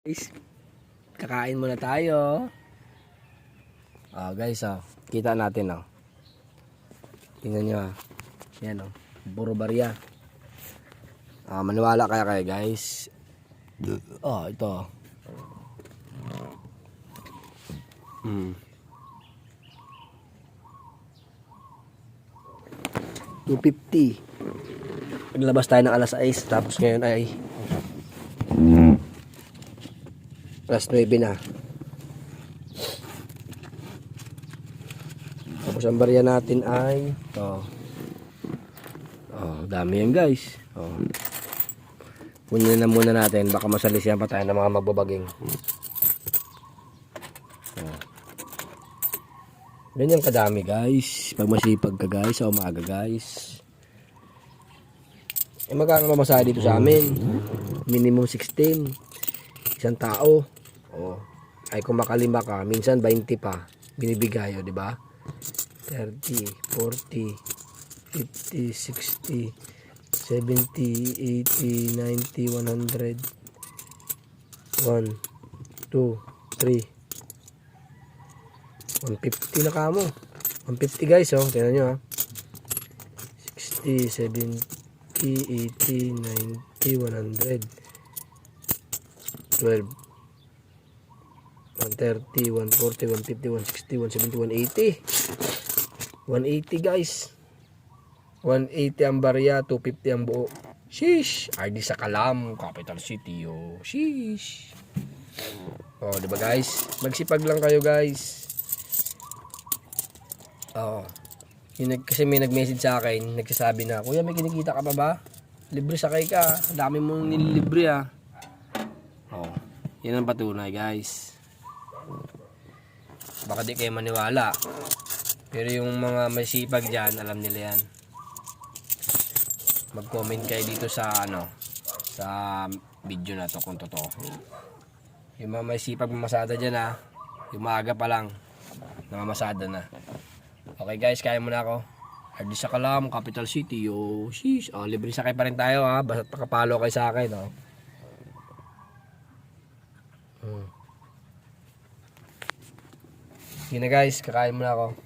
Guys, kakain muna tayo. Guys, kita natin tingnan nyo yan puro barya. Maniwala kaya kayo guys. Ito. 250. Naglabas tayo ng alas 6, tapos ngayon ay alas 9 na. Tapos ang barya natin ay dami yan guys. Kunin na muna natin, baka masalisihan pa tayo ng mga magbabaging. Ganyan kadami guys, pag masipag ka guys sa umaga guys. Magkano mamasahe dito sa amin? Minimum 16 isang tao. Ay kung makalima ka, minsan 20 pa binibigay, di ba? 30, 40, 50, 60, 70, 80, 90, 100. 1, 2, 3. 150 na kamo. 150 guys, tingnan nyo 60, 70, 80, 90, 100, 12, 130, 140, 150, 160, 170, 180. 180 guys. 180 ang barya, 250 ang buo. Sheesh! RD sa Kalam, capital city, sheesh. Diba guys? Magsipag lang kayo guys. Kasi may nag-message sa akin, nagsasabi na, "Kuya, may kinikita ka pa ba? Libre sakay ka. Dami mong nililibre Yan ang patunay guys. Baka di kayo maniwala. Pero yung mga masipag dyan, alam nila yan. Mag-comment kayo dito sa sa video na to kung totoo. Yung mga masipag mamasada dyan yung maaga pa lang, namamasada na. Okay guys, kaya muna ako. RD sa Kalam, capital city, sheesh. Libre sakay pa rin tayo basta pakapalo kayo sa akin Yun na guys, kakain muna ako.